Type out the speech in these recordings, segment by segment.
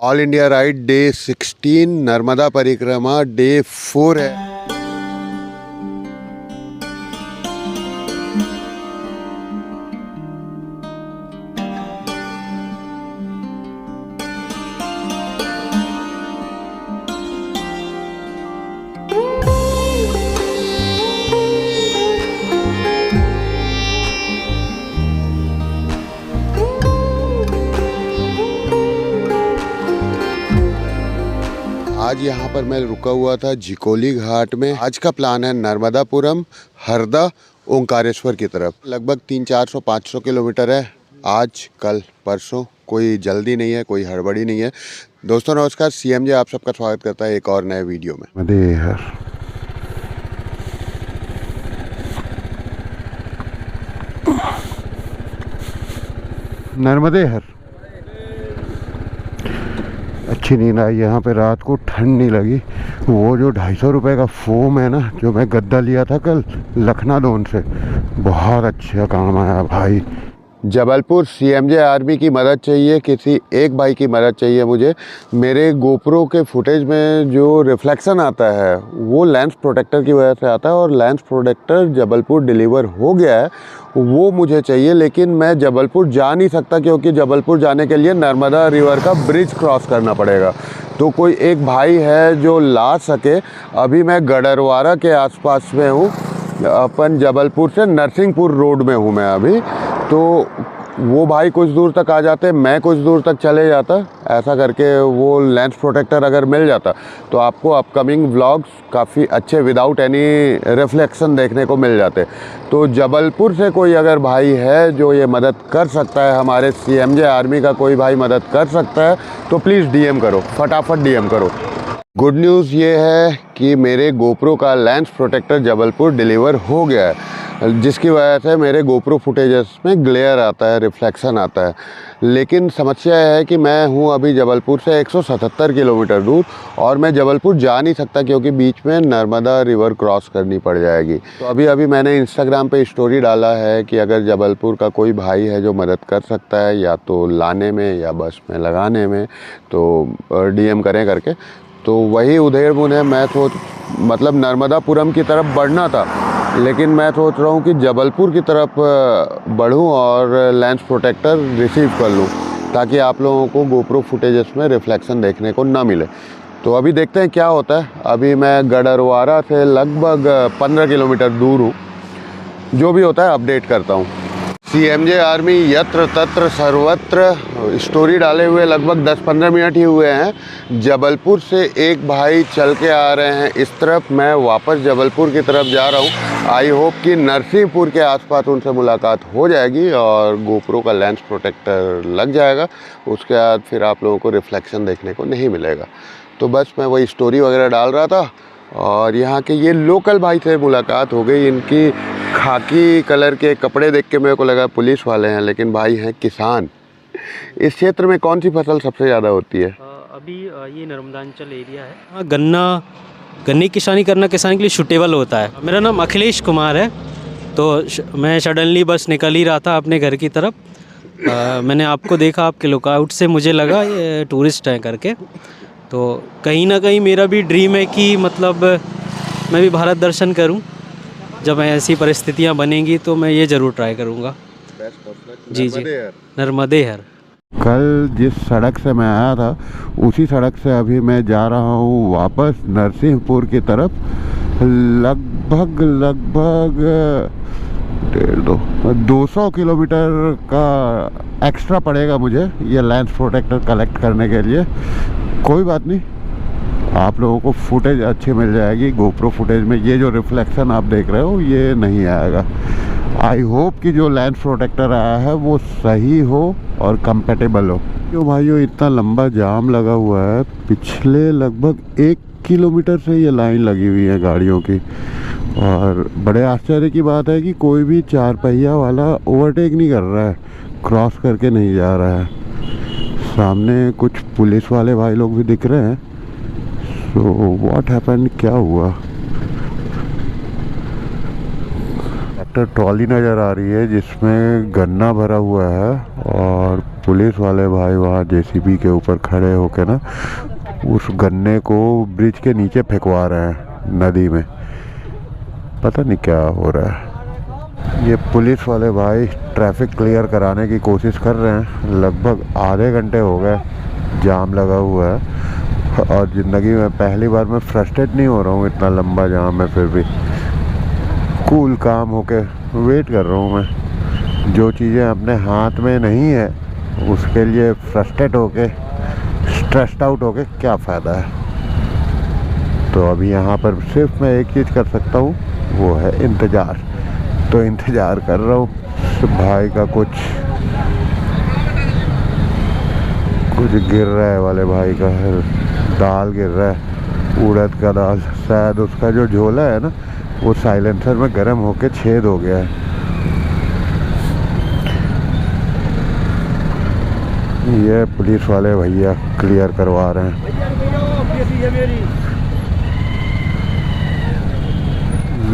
All India ride day 16 Narmada परिक्रमा day 4 है। आज यहाँ पर मैं रुका हुआ था झिकोली घाट में। आज का प्लान है नर्मदापुरम, हरदा, ओंकारेश्वर की तरफ। लगभग 300-400-500 किलोमीटर है। आज कल परसों कोई जल्दी नहीं है, कोई हड़बड़ी नहीं है। दोस्तों नमस्कार, CMJ आप सबका स्वागत करता है एक और नए वीडियो में। नर्मदे हर अच्छी नींद आई। यहाँ पे रात को ठंड नहीं लगी। वो जो 250 रुपये का फोम है ना, जो मैं गद्दा लिया था कल लखनादोन से, बहुत अच्छा काम आया भाई। जबलपुर CMJ आर्मी की मदद चाहिए, किसी एक भाई की मदद चाहिए मुझे। मेरे गोप्रो के फुटेज में जो रिफ्लेक्शन आता है वो लेंस प्रोटेक्टर की वजह से आता है, और लेंस प्रोटेक्टर जबलपुर डिलीवर हो गया है, वो मुझे चाहिए। लेकिन मैं जबलपुर जा नहीं सकता, क्योंकि जबलपुर जाने के लिए नर्मदा रिवर का ब्रिज क्रॉस करना पड़ेगा। तो कोई एक भाई है जो ला सके। अभी मैं गडरवारा के आसपास में हूँ, अपन जबलपुर से नरसिंहपुर रोड में हूँ मैं अभी। तो वो भाई कुछ दूर तक आ जाते, मैं कुछ दूर तक चले जाता। ऐसा करके वो लेंस प्रोटेक्टर अगर मिल जाता तो आपको अपकमिंग व्लॉग्स काफ़ी अच्छे विदाउट एनी रिफ्लेक्शन देखने को मिल जाते। तो जबलपुर से कोई अगर भाई है जो ये मदद कर सकता है, हमारे CMJ आर्मी का कोई भाई मदद कर सकता है, तो प्लीज़ DM करो, फटाफट DM करो। गुड न्यूज़ ये है कि मेरे गोप्रो का लेंस प्रोटेक्टर जबलपुर डिलीवर हो गया है, जिसकी वजह से मेरे गोप्रो फुटेजेस में ग्लेयर आता है, रिफ्लेक्शन आता है। लेकिन समस्या है कि मैं हूँ अभी जबलपुर से 177 किलोमीटर दूर, और मैं जबलपुर जा नहीं सकता क्योंकि बीच में नर्मदा रिवर क्रॉस करनी पड़ जाएगी। तो अभी मैंने इंस्टाग्राम पे स्टोरी डाला है कि अगर जबलपुर का कोई भाई है जो मदद कर सकता है, या तो लाने में या बस में लगाने में, तो DM करें करके। तो वही उधेड़ बुन है। मैं मतलब नर्मदापुरम की तरफ बढ़ना था, लेकिन मैं सोच रहा हूँ कि जबलपुर की तरफ बढ़ूँ और लेंस प्रोटेक्टर रिसीव कर लूँ, ताकि आप लोगों को गोप्रो फुटेजेस में रिफ्लेक्शन देखने को ना मिले। तो अभी देखते हैं क्या होता है। अभी मैं गडरवारा से लगभग 15 किलोमीटर दूर हूँ। जो भी होता है अपडेट करता हूँ। CMJ आर्मी यत्र तत्र सर्वत्र स्टोरी डाले हुए लगभग 10-15 मिनट ही हुए हैं। जबलपुर से एक भाई चल के आ रहे हैं इस तरफ, मैं वापस जबलपुर की तरफ जा रहा हूं। आई होप कि नरसिंहपुर के आसपास उनसे मुलाकात हो जाएगी और गोप्रो का लेंस प्रोटेक्टर लग जाएगा। उसके बाद फिर आप लोगों को रिफ्लेक्शन देखने को नहीं मिलेगा। तो बस मैं वही स्टोरी वगैरह डाल रहा था, और यहाँ के ये लोकल भाई से मुलाकात हो गई। इनकी खाकी कलर के कपड़े देख के मेरे को लगा पुलिस वाले हैं, लेकिन भाई हैं किसान। इस क्षेत्र में कौन सी फसल सबसे ज़्यादा होती है? अभी ये नर्मदांचल एरिया है। हाँ, गन्ने किसानी करना किसान के लिए सूटेबल होता है। मेरा नाम अखिलेश कुमार है। तो मैं सडनली बस निकल ही रहा था अपने घर की तरफ। मैंने आपको देखा, आपके लुकआउट से मुझे लगा ये टूरिस्ट हैं करके। तो कहीं ना कहीं मेरा भी ड्रीम है कि मतलब मैं भी भारत दर्शन करूं। जब ऐसी परिस्थितियां बनेंगी तो मैं ये ज़रूर ट्राई करूंगा। जी नर्मदे हर। कल जिस सड़क से मैं आया था उसी सड़क से अभी मैं जा रहा हूँ वापस नरसिंहपुर की तरफ। लगभग 200 किलोमीटर का एक्स्ट्रा पड़ेगा मुझे ये लेंस प्रोटेक्टर कलेक्ट करने के लिए। कोई बात नहीं, आप लोगों को फुटेज अच्छी मिल जाएगी। गोप्रो फुटेज में ये जो रिफ्लेक्शन आप देख रहे हो ये नहीं आएगा। आई होप कि जो लेंस प्रोटेक्टर आया है वो सही हो और कंपेटेबल हो। क्यों भाइयों, इतना लंबा जाम लगा हुआ है। पिछले लगभग 1 किलोमीटर से ये लाइन लगी हुई है गाड़ियों की, और बड़े आश्चर्य की बात है कि कोई भी 4 पहिया वाला ओवरटेक नहीं कर रहा है, क्रॉस करके नहीं जा रहा है। सामने कुछ पुलिस वाले भाई लोग भी दिख रहे हैं। सो व्हाट हैपेंड, क्या हुआ? ट्रैक्टर ट्रॉली नज़र आ रही है जिसमें गन्ना भरा हुआ है, और पुलिस वाले भाई वहाँ जेसीबी के ऊपर खड़े होके ना उस गन्ने को ब्रिज के नीचे फेंकवा रहे हैं नदी में। पता नहीं क्या हो रहा है। ये पुलिस वाले भाई ट्रैफिक क्लियर कराने की कोशिश कर रहे हैं। लगभग आधे घंटे हो गए जाम लगा हुआ है और ज़िंदगी में पहली बार मैं फ्रस्ट्रेट नहीं हो रहा हूँ। इतना लंबा जाम है फिर भी कूल काम होके वेट कर रहा हूँ मैं। जो चीज़ें अपने हाथ में नहीं है उसके लिए फ्रस्ट्रेट होके स्ट्रेस्ड आउट होके क्या फ़ायदा है। तो अभी यहाँ पर सिर्फ मैं एक चीज़ कर सकता हूँ, वो है इंतज़ार। तो इंतज़ार कर रहा हूँ भाई का। कुछ गिर रहा है वाले भाई का, दाल गिर रहा है, उड़द का दाल। शायद उसका जो झोला है ना वो साइलेंसर में गर्म होके छेद हो गया है। ये पुलिस वाले भैया क्लियर करवा रहे हैं।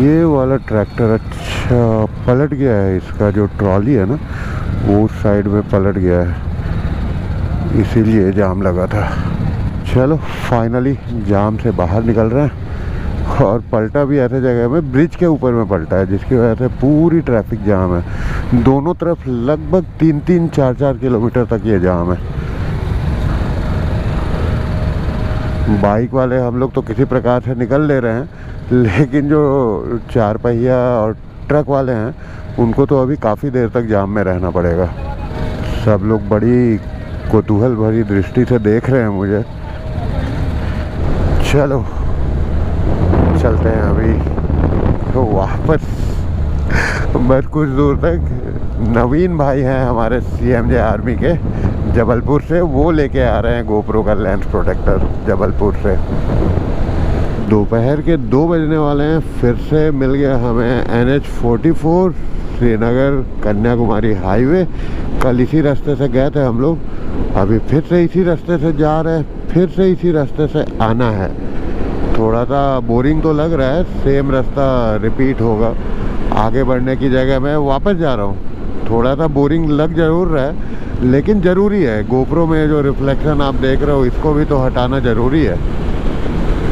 ये वाला ट्रैक्टर अच्छा पलट गया है। इसका जो ट्रॉली है ना वो उस साइड में पलट गया है, इसीलिए जाम लगा था। चलो फाइनली जाम से बाहर निकल रहे हैं। और पलटा भी ऐसे जगह में, ब्रिज के ऊपर में पलटा है, जिसकी वजह से पूरी ट्रैफिक जाम है। दोनों तरफ लगभग 3-3, 4-4 किलोमीटर तक ये जाम है। बाइक वाले हम लोग तो किसी प्रकार से निकल ले रहे हैं, लेकिन जो 4 पहिया और ट्रक वाले हैं उनको तो अभी काफ़ी देर तक जाम में रहना पड़ेगा। सब लोग बड़ी कौतूहल भरी दृष्टि से देख रहे हैं मुझे। चलो चलते हैं अभी तो वापस। बस कुछ दूर तक नवीन भाई हैं हमारे CMJ आर्मी के जबलपुर से, वो लेके आ रहे हैं गोप्रो का लेंस प्रोटेक्टर जबलपुर से। दोपहर के 2 बजने वाले हैं। फिर से मिल गया हमें NH44 श्रीनगर कन्याकुमारी हाईवे। कल इसी रास्ते से गए थे हम लोग, अभी फिर से इसी रास्ते से जा रहे हैं, फिर से इसी रास्ते से आना है। थोड़ा सा बोरिंग तो लग रहा है, सेम रास्ता रिपीट होगा। आगे बढ़ने की जगह मैं वापस जा रहा हूँ। थोड़ा सा बोरिंग लग जरूर रहा है, लेकिन ज़रूरी है। गोप्रो में जो रिफ्लेक्शन आप देख रहे हो इसको भी तो हटाना ज़रूरी है।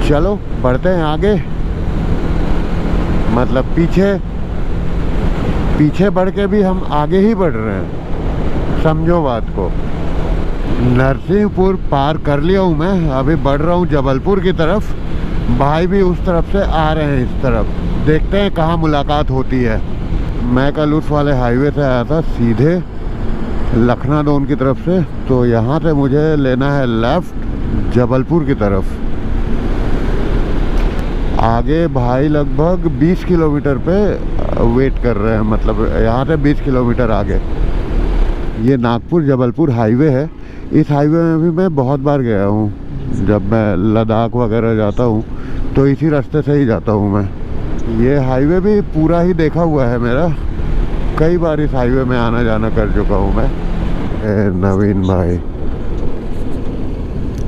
चलो बढ़ते हैं आगे, मतलब पीछे बढ़ के भी हम आगे ही बढ़ रहे हैं, समझो बात को। नरसिंहपुर पार कर लिया हूँ मैं, अभी बढ़ रहा हूँ जबलपुर की तरफ। भाई भी उस तरफ से आ रहे हैं इस तरफ, देखते हैं कहाँ मुलाकात होती है। मैं कल उस वाले हाईवे से आया था सीधे लखनादौन की तरफ से, तो यहाँ से मुझे लेना है लेफ़्ट जबलपुर की तरफ। आगे भाई लगभग 20 किलोमीटर पे वेट कर रहे हैं, मतलब यहाँ से 20 किलोमीटर आगे। ये नागपुर जबलपुर हाईवे है। इस हाईवे में भी मैं बहुत बार गया हूँ। जब मैं लद्दाख वगैरह जाता हूँ तो इसी रास्ते से ही जाता हूँ मैं। ये हाईवे भी पूरा ही देखा हुआ है मेरा, कई बार इस हाईवे में आना जाना कर चुका हूँ मैं। नवीन भाई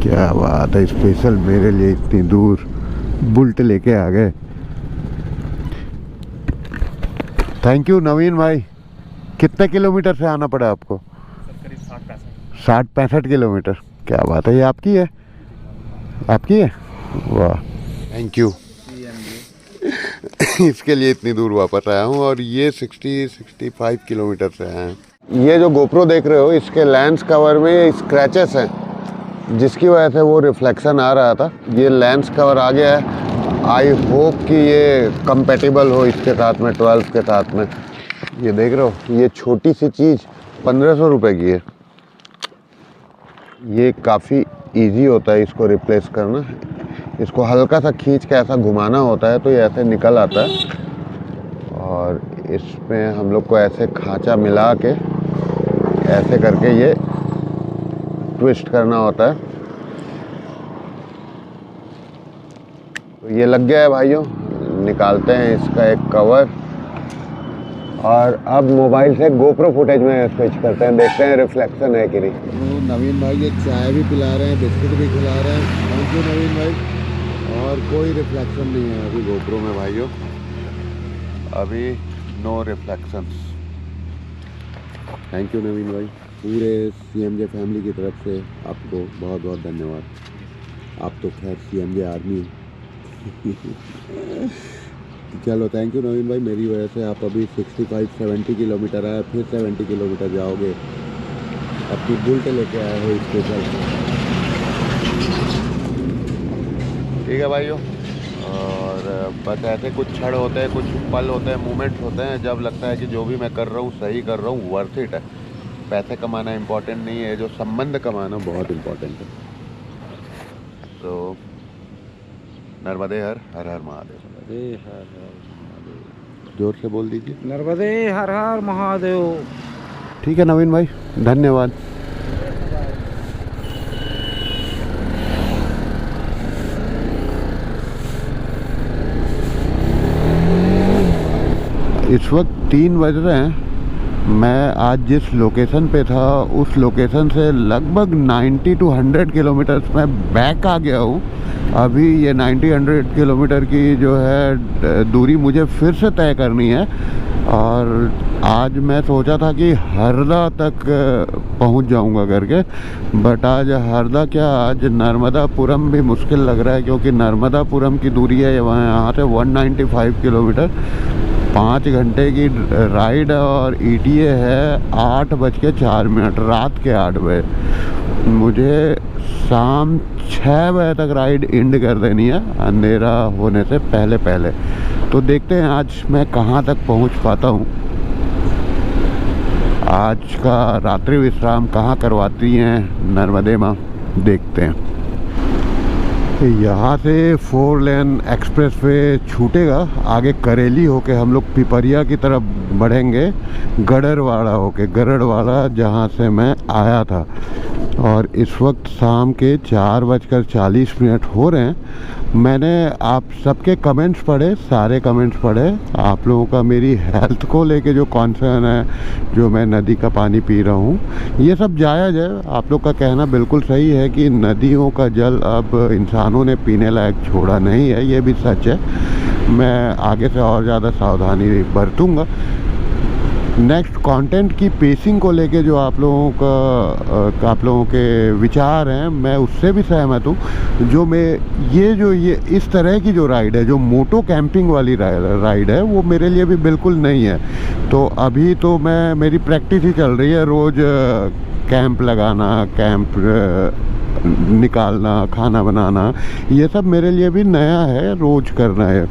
क्या बात है, स्पेशल मेरे लिए इतनी दूर बुलेट लेके आ गए। थैंक यू नवीन भाई। कितने किलोमीटर से आना पड़ा आपको? 60-65 किलोमीटर। क्या बात है, ये आपकी है? आपकी है? वाह, थैंक यू। इसके लिए इतनी दूर वापस आया हूँ। और ये 60-65 किलोमीटर से आए हैं। ये जो गोप्रो देख रहे हो इसके लेंस कवर में स्क्रैचेस हैं, जिसकी वजह से वो रिफ्लेक्शन आ रहा था। ये लेंस कवर आ गया है। आई होप कि ये कंपेटिबल हो इसके साथ में, 12 के साथ में। ये देख रहे हो, ये छोटी सी चीज़ 1500 रुपये की है। ये काफ़ी इजी होता है इसको रिप्लेस करना। इसको हल्का सा खींच के ऐसा घुमाना होता है तो ये ऐसे निकल आता है। और इसमें हम लोग को ऐसे खांचा मिला के ऐसे करके ये ट्विस्ट करना होता है। तो ये लग गया है भाइयों। निकालते हैं इसका एक कवर और अब मोबाइल से गोप्रो फुटेज में स्विच करते हैं, देखते हैं रिफ्लेक्शन है कि नहीं। नवीन भाई ये चाय भी पिला रहे हैं, बिस्कुट भी खिला रहे हैं। थैंक यू नवीन भाई। और कोई रिफ्लेक्शन नहीं है अभी गोप्रो में भाइयों, अभी नो रिफ्लेक्शंस। थैंक यू नवीन भाई। पूरे CMJ फैमिली की तरफ से आपको बहुत बहुत धन्यवाद। आप तो खैर CMJ आर्मी चलो थैंक यू नवीन भाई, मेरी वजह से आप अभी 65-70 किलोमीटर आए, फिर 70 किलोमीटर जाओगे, अपनी बुलेट लेके आए हो स्पेशल। ठीक है भाइयों, और बस ऐसे कुछ क्षण होते हैं, कुछ पल होते हैं, मोमेंट्स होते हैं जब लगता है कि जो भी मैं कर रहा हूँ सही कर रहा हूँ, वर्थ इट है। पैसे कमाना इम्पोर्टेंट नहीं है, जो संबंध कमाना बहुत इम्पोर्टेंट है। तो नर्मदे हर हर महादेव। जोर से बोल दीजिए, नर्मदे हर हर महादेव। ठीक है नवीन भाई, धन्यवाद। इस वक्त 3 बज रहे हैं। मैं आज जिस लोकेशन पे था उस लोकेशन से लगभग 90 to 100 किलोमीटर्स में बैक आ गया हूँ। अभी ये 90-100 किलोमीटर की जो है दूरी मुझे फिर से तय करनी है। और आज मैं सोचा था कि हरदा तक पहुंच जाऊंगा करके, बट आज हरदा क्या, आज नर्मदापुरम भी मुश्किल लग रहा है, क्योंकि नर्मदापुरम की दूरी है यहाँ से 195 किलोमीटर, 5 घंटे की राइड है, और ETA है 8:04, रात के 8 बजे। मुझे शाम 6 बजे तक राइड एंड कर देनी है, अंधेरा होने से पहले पहले। तो देखते हैं आज मैं कहाँ तक पहुँच पाता हूँ। आज का रात्रि विश्राम कहाँ करवाती हैं नर्मदे माँ, देखते हैं। यहाँ से 4 लेन एक्सप्रेस वे छूटेगा, आगे करेली होके हम लोग पिपरिया की तरफ बढ़ेंगे, गड़रवाड़ा होके, गड़रवाड़ा जहाँ से मैं आया था। और इस वक्त शाम के 4:40 हो रहे हैं। मैंने आप सबके कमेंट्स पढ़े, सारे कमेंट्स पढ़े। आप लोगों का मेरी हेल्थ को लेके जो कॉन्सर्न है, जो मैं नदी का पानी पी रहा हूँ, ये सब जायज़ है। आप लोग का कहना बिल्कुल सही है कि नदियों का जल अब इंसानों ने पीने लायक छोड़ा नहीं है, ये भी सच है। मैं आगे से और ज़्यादा सावधानी बरतूँगा। नेक्स्ट कंटेंट की पेसिंग को लेके जो आप लोगों के विचार हैं, मैं उससे भी सहमत हूँ। ये इस तरह की जो राइड है, जो मोटो कैंपिंग वाली राइड है, वो मेरे लिए भी बिल्कुल नहीं है। तो अभी तो मेरी प्रैक्टिस ही चल रही है, रोज़ कैंप लगाना, कैंप निकालना, खाना बनाना, ये सब मेरे लिए भी नया है, रोज़ करना है।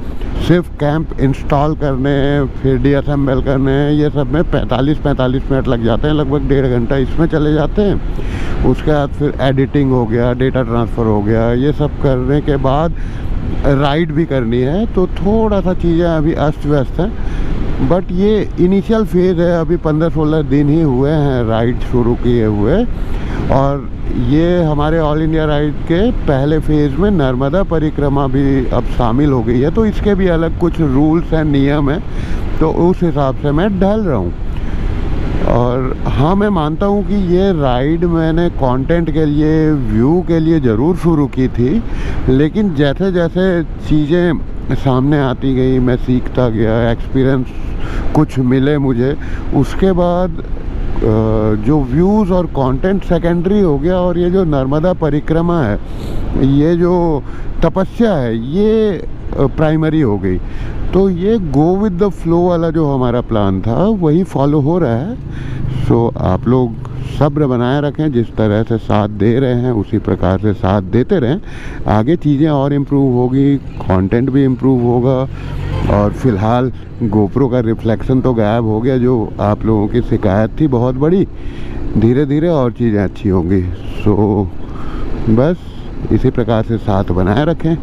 सिर्फ कैंप इंस्टॉल करने, फिर डिअसेंबल करने, ये सब में 45 मिनट लग जाते हैं, लगभग 1.5 घंटा इसमें चले जाते हैं। उसके बाद फिर एडिटिंग हो गया, डेटा ट्रांसफ़र हो गया, ये सब करने के बाद राइड भी करनी है, तो थोड़ा सा चीज़ें अभी अस्त व्यस्त हैं। बट ये इनिशियल फेज़ है, अभी 15-16 दिन ही हुए हैं राइड शुरू किए हुए। और ये हमारे ऑल इंडिया राइड के पहले फेज़ में नर्मदा परिक्रमा भी अब शामिल हो गई है, तो इसके भी अलग कुछ रूल्स एंड नियम हैं, तो उस हिसाब से मैं ढल रहा हूँ। और हाँ, मैं मानता हूँ कि ये राइड मैंने कंटेंट के लिए, व्यू के लिए ज़रूर शुरू की थी, लेकिन जैसे जैसे चीज़ें सामने आती गई, मैं सीखता गया, एक्सपीरियंस कुछ मिले मुझे, उसके बाद जो व्यूज़ और कंटेंट सेकेंडरी हो गया। और ये जो नर्मदा परिक्रमा है, ये जो तपस्या है, ये प्राइमरी हो गई। तो ये गो विद द फ्लो वाला जो हमारा प्लान था, वही फॉलो हो रहा है। सो आप लोग सब्र बनाए रखें, जिस तरह से साथ दे रहे हैं उसी प्रकार से साथ देते रहें। आगे चीज़ें और इम्प्रूव होगी, कंटेंट भी इम्प्रूव होगा। और फिलहाल गोप्रो का रिफ्लेक्शन तो गायब हो गया, जो आप लोगों की शिकायत थी बहुत बड़ी। धीरे धीरे और चीज़ें अच्छी होंगी। सो बस इसी प्रकार से साथ बनाए रखें।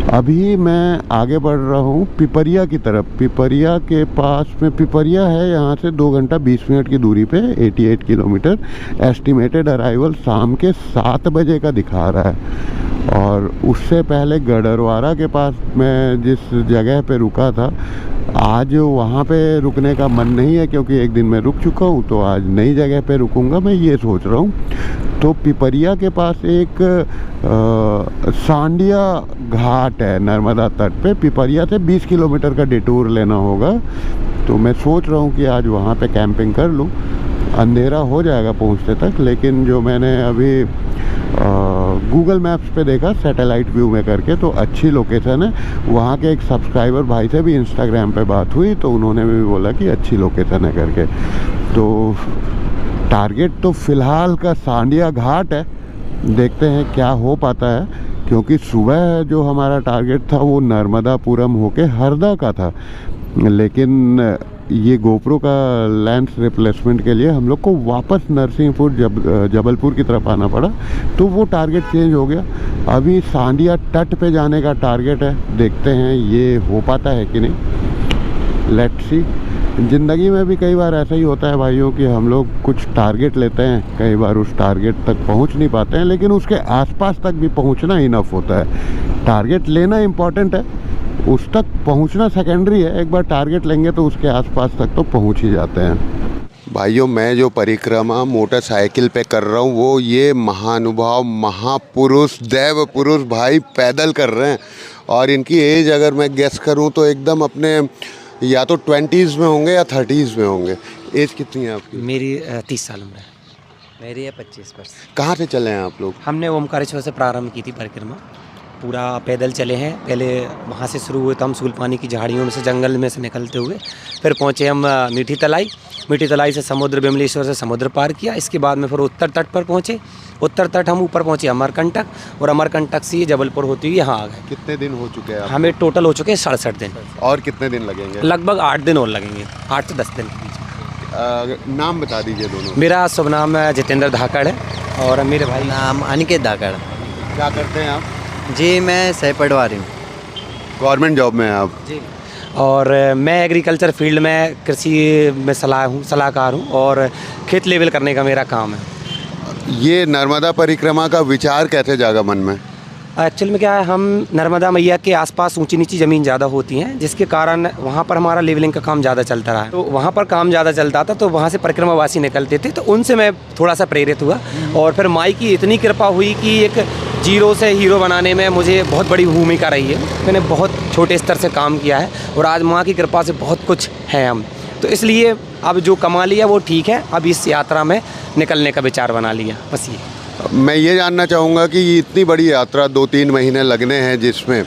अभी मैं आगे बढ़ रहा हूँ पिपरिया की तरफ। पिपरिया के पास में पिपरिया है, यहाँ से 2 घंटा 20 मिनट की दूरी पे, 88 किलोमीटर। एस्टिमेटेड अराइवल शाम के 7 बजे का दिखा रहा है। और उससे पहले गडरवाड़ा के पास मैं जिस जगह पे रुका था, आज वहाँ पे रुकने का मन नहीं है, क्योंकि एक दिन मैं रुक चुका हूँ, तो आज नई जगह पे रुकूंगा, मैं ये सोच रहा हूँ। तो पिपरिया के पास एक सांडिया घाट है नर्मदा तट पे। पिपरिया से 20 किलोमीटर का डिटूर लेना होगा, तो मैं सोच रहा हूँ कि आज वहाँ पे कैंपिंग कर लूँ। अंधेरा हो जाएगा पहुंचते तक, लेकिन जो मैंने अभी गूगल मैप्स पे देखा सैटेलाइट व्यू में करके, तो अच्छी लोकेशन है। वहाँ के एक सब्सक्राइबर भाई से भी इंस्टाग्राम पे बात हुई, तो उन्होंने भी बोला कि अच्छी लोकेशन है करके। तो टारगेट तो फ़िलहाल का सांडिया घाट है, देखते हैं क्या हो पाता है, क्योंकि सुबह जो हमारा टारगेट था वो नर्मदापुरम होके हरदा का था, लेकिन ये गोप्रो का लेंस रिप्लेसमेंट के लिए हम लोग को वापस नरसिंहपुर जबलपुर की तरफ आना पड़ा, तो वो टारगेट चेंज हो गया। अभी सांडिया तट पे जाने का टारगेट है, देखते हैं ये हो पाता है कि नहीं, लेट्स सी। ज़िंदगी में भी कई बार ऐसा ही होता है भाइयों कि हम लोग कुछ टारगेट लेते हैं, कई बार उस टारगेट तक पहुंच नहीं पाते हैं, लेकिन उसके आसपास तक भी पहुंचना इनफ होता है। टारगेट लेना इम्पॉर्टेंट है, उस तक पहुंचना सेकेंडरी है। एक बार टारगेट लेंगे तो उसके आसपास तक तो पहुंच ही जाते हैं। भाइयों, मैं जो परिक्रमा मोटरसाइकिल पे कर रहा हूँ वो ये महानुभाव, महापुरुष, देव पुरुष भाई पैदल कर रहे हैं, और इनकी एज अगर मैं गेस करूँ तो एकदम अपने या तो 20s में होंगे या 30s में होंगे। एज कितनी है आपकी? मेरी 30 साल उम्र है। मेरी है 25 वर्ष। कहाँ से चले हैं आप लोग? हमने ओमकारेश्वर से प्रारंभ की थी परिक्रमा, पूरा पैदल चले हैं। पहले वहाँ से शुरू हुए तो हम सूलपानी की झाड़ियों में से, जंगल में से निकलते हुए फिर पहुँचे हम मीठी तलाई से समुद्र, बिमलेश्वर से समुद्र पार किया। इसके बाद में फिर उत्तर तट पर पहुँचे। उत्तर तट हम ऊपर पहुँचे अमरकंटक, और अमरकंटक से ये जबलपुर होती हुई यहाँ आ गए। कितने दिन हो चुके हैं? हमें टोटल हो चुके हैं 67 दिन। और कितने दिन लगेंगे? लगभग 8 दिन और लगेंगे, 8 से 10 दिन के बीच। नाम बता दीजिए दोनों। मेरा शुभ नाम जितेंद्र धाकड़ है, और मेरे भाई नाम अनिकेत धाकड़। क्या करते हैं आप? जी, मैं सह पटवारी हूँ। गवर्नमेंट जॉब में हैं आप? जी। और मैं एग्रीकल्चर फील्ड में, कृषि में सलाहकार हूँ, और खेत लेवल करने का मेरा काम है। ये नर्मदा परिक्रमा का विचार कैसे जागा मन में? एक्चुअल में क्या है, हम नर्मदा मैया के आसपास ऊंची नीची ज़मीन ज़्यादा होती हैं, जिसके कारण वहाँ पर हमारा लेवलिंग का काम ज़्यादा चलता रहा है। तो वहाँ पर काम ज़्यादा चलता था, तो वहाँ से परिक्रमावासी निकलते थे, तो उनसे मैं थोड़ा सा प्रेरित हुआ, और फिर माई की इतनी कृपा हुई कि एक जीरो से हीरो बनाने में मुझे बहुत बड़ी भूमिका रही है। मैंने बहुत छोटे स्तर से काम किया है, और आज माँ की कृपा से बहुत कुछ है हम, तो इसलिए अब जो कमा लिया वो ठीक है, अब इस यात्रा में निकलने का विचार बना लिया, बस ये। मैं ये जानना चाहूँगा कि ये इतनी बड़ी यात्रा 2-3 महीने लगने हैं, जिसमें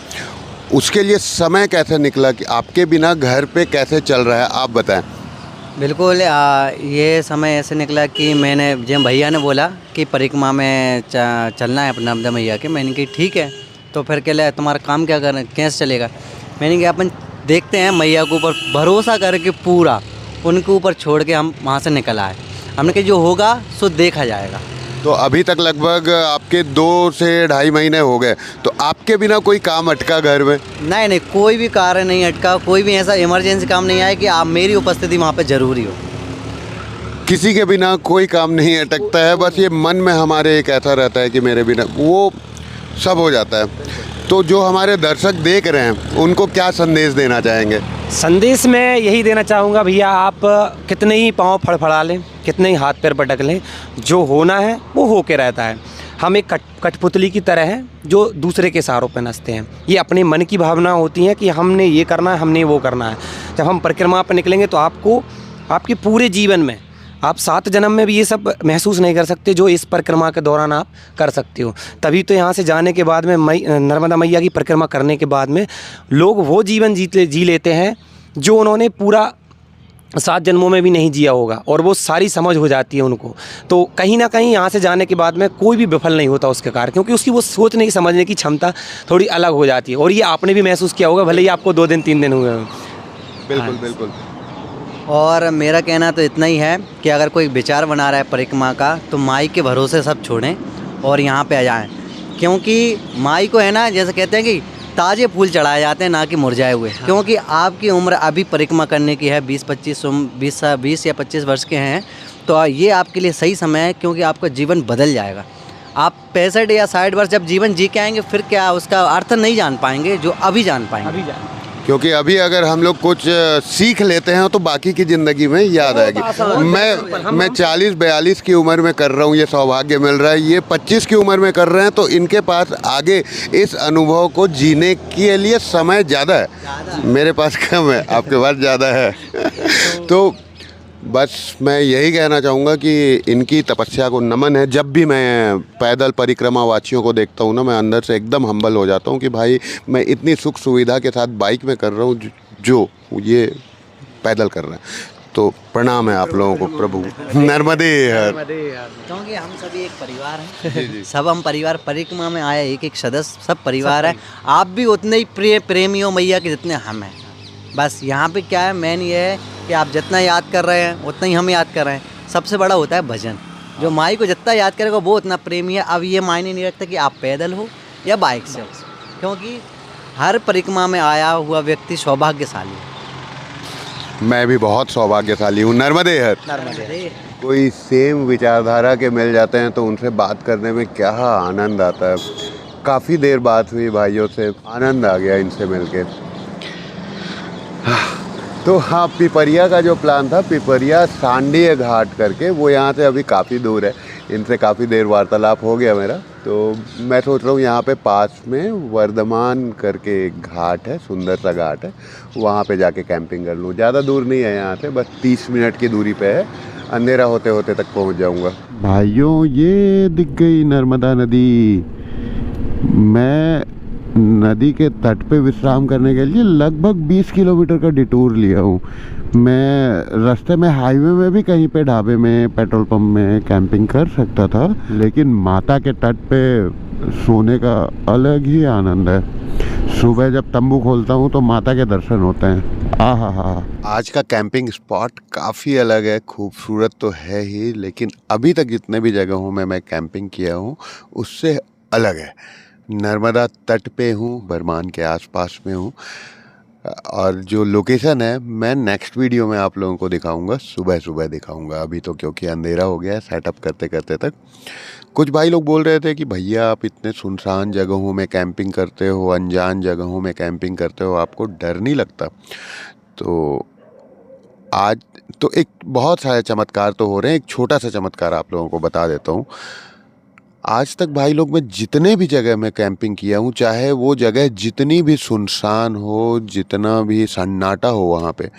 उसके लिए समय कैसे निकला, कि आपके बिना घर पे कैसे चल रहा है, आप बताएं। बिल्कुल, ये समय ऐसे निकला कि मैंने, जब भैया ने बोला कि परिक्रमा में चलना है अपना नर्मदा मैया के, मैंने कहा ठीक है। तो फिर क्या तुम्हारा काम क्या करना, कैसे चलेगा? मैंने कहा अपन देखते हैं, मैया के ऊपर भरोसा करके पूरा उनके ऊपर छोड़ के हम वहाँ से निकल आए। हमने कहा जो होगा सो देखा जाएगा। तो अभी तक लगभग आपके 2 से 2.5 महीने हो गए, तो आपके बिना कोई काम अटका घर में? नहीं, कोई भी कार्य नहीं अटका, कोई भी ऐसा इमरजेंसी काम नहीं आया कि आप मेरी उपस्थिति वहाँ पे ज़रूरी हो। किसी के बिना कोई काम नहीं अटकता है, बस ये मन में हमारे एक ऐसा रहता है कि मेरे बिना, वो सब हो जाता है। तो जो हमारे दर्शक देख रहे हैं उनको क्या संदेश देना चाहेंगे? संदेश में यही देना चाहूँगा, भैया आप कितने ही पाँव फड़फड़ा लें, कितने ही हाथ पैर पटक लें, जो होना है वो होके रहता है। हम एक कठपुतली की तरह हैं जो दूसरे के सहारों पर नचते हैं। ये अपने मन की भावना होती है कि हमने ये करना है, हमने वो करना है। जब हम परिक्रमा पर निकलेंगे तो आपको, आपके पूरे जीवन में, आप 7 जन्म में भी ये सब महसूस नहीं कर सकते जो इस परिक्रमा के दौरान आप कर सकते हो। तभी तो यहाँ से जाने के बाद में, नर्मदा मैया की परिक्रमा करने के बाद में, लोग वो जीवन जी लेते हैं जो उन्होंने पूरा 7 जन्मों में भी नहीं जिया होगा, और वो सारी समझ हो जाती है उनको। तो कहीं ना कहीं यहाँ से जाने के बाद में कोई भी विफल नहीं होता उसके कारण, क्योंकि उसकी वो सोचने की, समझने की क्षमता थोड़ी अलग हो जाती है। और ये आपने भी महसूस किया होगा, भले ही आपको 2 दिन 3 दिन हुए हों। बिल्कुल बिल्कुल। और मेरा कहना तो इतना ही है कि अगर कोई विचार बना रहा है परिक्रमा का, तो माई के भरोसे सब छोड़ें और यहाँ पे आ जाएं, क्योंकि माई को है ना, जैसे कहते हैं कि ताज़े फूल चढ़ाए जाते हैं, ना कि मुरझाए हुए। क्योंकि आपकी उम्र अभी परिक्रमा करने की है, 20 या 25 वर्ष के हैं, तो ये आपके लिए सही समय है, क्योंकि आपका जीवन बदल जाएगा। आप 65 या 60 वर्ष जब जीवन जी के आएंगे, फिर क्या उसका अर्थ नहीं जान पाएंगे जो अभी जान पाएंगे। क्योंकि अभी अगर हम लोग कुछ सीख लेते हैं तो बाकी की ज़िंदगी में याद आएगी। मैं 40-42 की उम्र में कर रहा हूँ, ये सौभाग्य मिल रहा है। ये 25 की उम्र में कर रहे हैं, तो इनके पास आगे इस अनुभव को जीने के लिए समय ज़्यादा है। मेरे पास कम है, आपके पास ज़्यादा है। तो बस मैं यही कहना चाहूँगा कि इनकी तपस्या को नमन है। जब भी मैं पैदल परिक्रमा वासियों को देखता हूँ ना, मैं अंदर से एकदम हम्बल हो जाता हूँ कि भाई मैं इतनी सुख सुविधा के साथ बाइक में कर रहा हूँ जो ये पैदल कर रहे हैं। तो प्रणाम है आप लोगों को प्रभु। नर्मदे हर। क्योंकि हम सभी एक परिवार हैं। सब हम परिवार परिक्रमा में आए, एक एक सदस्य सब परिवार है। आप भी उतने ही प्रेमी हो मैया के जितने हम हैं। बस यहाँ पे क्या है, मेन ये है कि आप जितना याद कर रहे हैं उतना ही हम याद कर रहे हैं। सबसे बड़ा होता है भजन। जो माई को जितना याद करेगा वो उतना प्रेमी है। अब ये मायने नहीं रखता कि आप पैदल हो या बाइक से हो, क्योंकि हर परिक्रमा में आया हुआ व्यक्ति सौभाग्यशाली है। मैं भी बहुत सौभाग्यशाली हूँ। नर्मदे हर। नर्मदे। कोई सेम विचारधारा के मिल जाते हैं तो उनसे बात करने में क्या आनंद आता है। काफ़ी देर बात हुई भाइयों से, आनंद आ गया इनसे मिलके। तो हाँ, पिपरिया का जो प्लान था, पिपरिया सांडीय घाट करके, वो यहाँ से अभी काफ़ी दूर है। इनसे काफ़ी देर वार्तालाप हो गया मेरा। तो मैं सोच रहा हूँ यहाँ पे पास में वर्धमान करके एक घाट है, सुंदर सा घाट है, वहाँ पे जाके कैंपिंग कर लूँ। ज़्यादा दूर नहीं है यहाँ से, बस 30 मिनट की दूरी पे है। अंधेरा होते होते तक पहुँच जाऊँगा। भाइयों, ये दिख गई नर्मदा नदी। मैं नदी के तट पे विश्राम करने के लिए लगभग 20 किलोमीटर का डिटूर लिया हूँ। मैं रास्ते में हाईवे में भी कहीं पे ढाबे में, पेट्रोल पंप में कैंपिंग कर सकता था, लेकिन माता के तट पे सोने का अलग ही आनंद है। सुबह जब तंबू खोलता हूँ तो माता के दर्शन होते हैं। आहा। आज का कैंपिंग स्पॉट काफ़ी अलग है, खूबसूरत तो है ही, लेकिन अभी तक जितने भी जगहों में मैं कैंपिंग किया हूँ उससे अलग है। नर्मदा तट पे हूँ, बरमान के आसपास में हूँ, और जो लोकेशन है मैं नेक्स्ट वीडियो में आप लोगों को दिखाऊंगा, सुबह सुबह दिखाऊंगा। अभी तो क्योंकि अंधेरा हो गया है सेटअप करते करते तक। कुछ भाई लोग बोल रहे थे कि भैया आप इतने सुनसान जगहों में कैंपिंग करते हो, अनजान जगहों में कैंपिंग करते हो, आपको डर नहीं लगता? तो आज तो एक बहुत सारे चमत्कार तो हो रहे हैं। एक छोटा सा चमत्कार आप लोगों को बता देता हूँ। आज तक भाई लोग मैं जितने भी जगह में कैंपिंग किया हूँ, चाहे वो जगह जितनी भी सुनसान हो, जितना भी सन्नाटा हो, वहाँ पे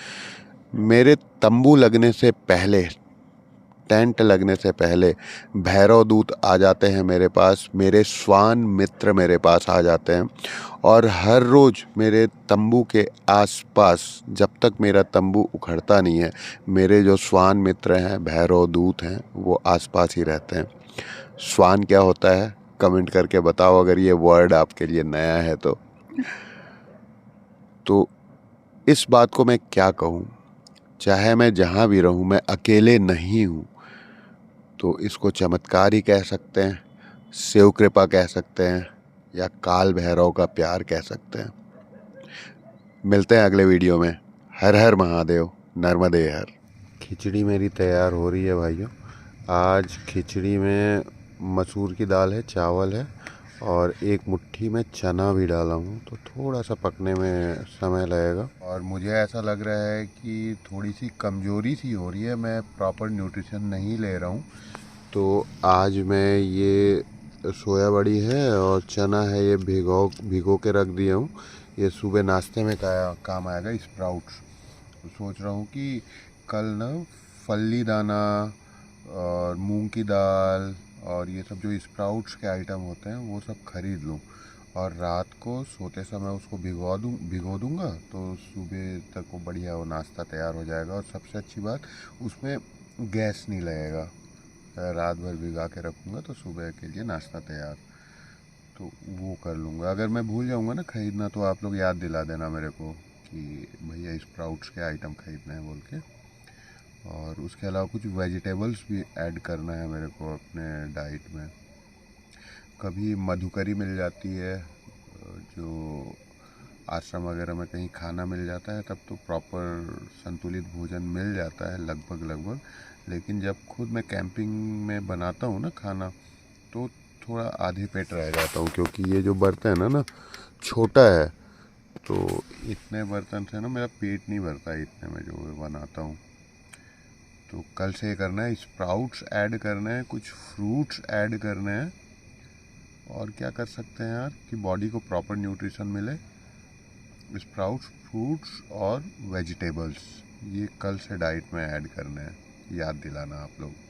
मेरे तंबू लगने से पहले, टेंट लगने से पहले भैरव दूत आ जाते हैं मेरे पास, मेरे श्वान मित्र मेरे पास आ जाते हैं। और हर रोज़ मेरे तंबू के आसपास, जब तक मेरा तंबू उखड़ता नहीं है, मेरे जो श्वान मित्र हैं, भैरव दूत हैं, वो आसपास ही रहते हैं। श्वान क्या होता है कमेंट करके बताओ, अगर ये वर्ड आपके लिए नया है तो इस बात को मैं क्या कहूँ, चाहे मैं जहाँ भी रहूँ मैं अकेले नहीं हूँ। तो इसको चमत्कार ही कह सकते हैं, शिव कृपा कह सकते हैं, या काल भैरव का प्यार कह सकते हैं। मिलते हैं अगले वीडियो में। हर हर महादेव, नर्मदे हर। खिचड़ी मेरी तैयार हो रही है भाइयों। आज खिचड़ी में मसूर की दाल है, चावल है, और एक मुट्ठी में चना भी डाला हूँ, तो थोड़ा सा पकने में समय लगेगा। और मुझे ऐसा लग रहा है कि थोड़ी सी कमज़ोरी सी हो रही है, मैं प्रॉपर न्यूट्रिशन नहीं ले रहा हूँ। तो आज मैं ये सोया बड़ी है और चना है, ये भिगो के रख दिया हूँ। ये सुबह नाश्ते में काम आएगा, स्प्राउट्स। तो सोच रहा हूँ कि कल ना फल्ली दाना और मूंग की दाल और ये सब जो स्प्राउट्स के आइटम होते हैं वो सब खरीद लूँ, और रात को सोते समय उसको भिगो दूँगा, तो सुबह तक वो बढ़िया वो नाश्ता तैयार हो जाएगा। और सबसे अच्छी बात, उसमें गैस नहीं लगेगा। रात भर भिगा के रखूँगा तो सुबह के लिए नाश्ता तैयार, तो वो कर लूँगा। अगर मैं भूल जाऊँगा ना खरीदना, तो आप लोग याद दिला देना मेरे को कि भैया स्प्राउट्स के आइटम खरीदने हैं बोल के। और उसके अलावा कुछ वेजिटेबल्स भी ऐड करना है मेरे को अपने डाइट में। कभी मधुकरी मिल जाती है, जो आश्रम वगैरह में कहीं खाना मिल जाता है, तब तो प्रॉपर संतुलित भोजन मिल जाता है लगभग। लेकिन जब खुद मैं कैंपिंग में बनाता हूँ ना खाना, तो थोड़ा आधे पेट रह जाता हूँ, क्योंकि ये जो बर्तन है ना छोटा है, तो इतने बर्तन से ना मेरा पेट नहीं भरता है इतने में जो बनाता हूँ। तो कल से ये करना है, स्प्राउट्स ऐड करने हैं, कुछ फ्रूट्स ऐड करने हैं। और क्या कर सकते हैं यार कि बॉडी को प्रॉपर न्यूट्रिशन मिले, स्प्राउट्स, फ्रूट्स और वेजिटेबल्स। ये कल से डाइट में ऐड करना है, याद दिलाना आप लोग।